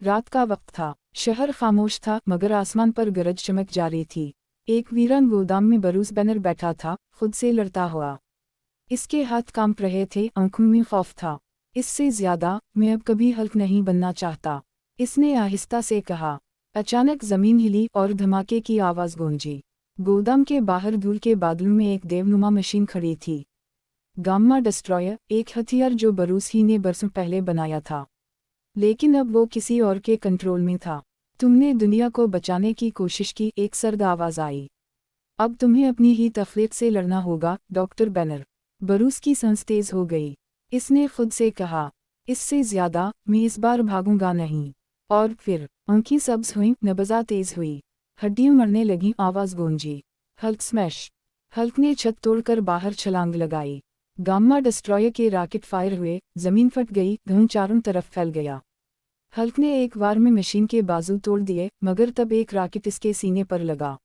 रात का वक्त था, शहर खामोश था मगर आसमान पर गरज चमक जारी थी। एक वीरान गोदाम में बरूस बैनर बैठा था, खुद से लड़ता हुआ। इसके हाथ कांप रहे थे, आंखों में खौफ था। इससे ज्यादा, मैं अब कभी हल्क नहीं बनना चाहता, इसने आहिस्ता से कहा। अचानक जमीन हिली और धमाके की आवाज गूंजी। गोदाम के बाहर धूल के बादलों में एक देवनुमा मशीन खड़ी थी। गाम्मा डिस्ट्रॉयर, एक हथियार जो बरूस ही ने बरसों पहले बनाया था, लेकिन अब वो किसी और के कंट्रोल में था। तुमने दुनिया को बचाने की कोशिश की, एक सर्द आवाज आई। अब तुम्हें अपनी ही तखलीक से लड़ना होगा, डॉक्टर बैनर। बरूस की सांस तेज हो गई। इसने खुद से कहा, इससे ज्यादा, मैं इस बार भागूंगा नहीं। और फिर आंखें सब्ज हुईं, नब्ज़ें तेज हुई, हड्डियां मरने लगीं, आवाज गूंजी। Hulk smash. हल्क ने छत तोड़कर बाहर छलांग लगाई। गाम्मा डिस्ट्रॉयर के रॉकेट फायर हुए, जमीन फट गई, धुआं चारों तरफ फैल गया। हल्क ने एक बार में मशीन के बाजू तोड़ दिए, मगर तब एक रॉकेट इसके सीने पर लगा।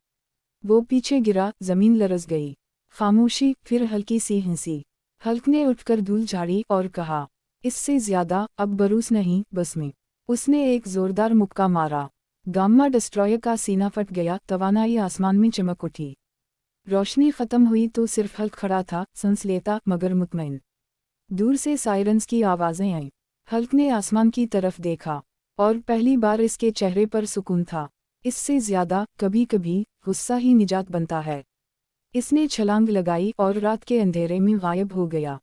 वो पीछे गिरा, जमीन लरज़ गई। खामोशी, फिर हल्की सी हंसी। हल्क ने उठकर धूल झाड़ी और कहा, इससे ज्यादा, अब बरूस नहीं, बस मैं। उसने एक जोरदार मुक्का मारा। गाम्मा डिस्ट्रॉयर का सीना फट गया, तवानाई आसमान में चमक उठी। रोशनी खत्म हुई तो सिर्फ हल्क खड़ा था, सांस लेता मगर मुतमईन। दूर से सायरन्स की आवाजें आईं। हल्क ने आसमान की तरफ देखा, और पहली बार इसके चेहरे पर सुकून था। इससे ज्यादा, कभी कभी गुस्सा ही निजात बनता है। इसने छलांग लगाई और रात के अंधेरे में गायब हो गया।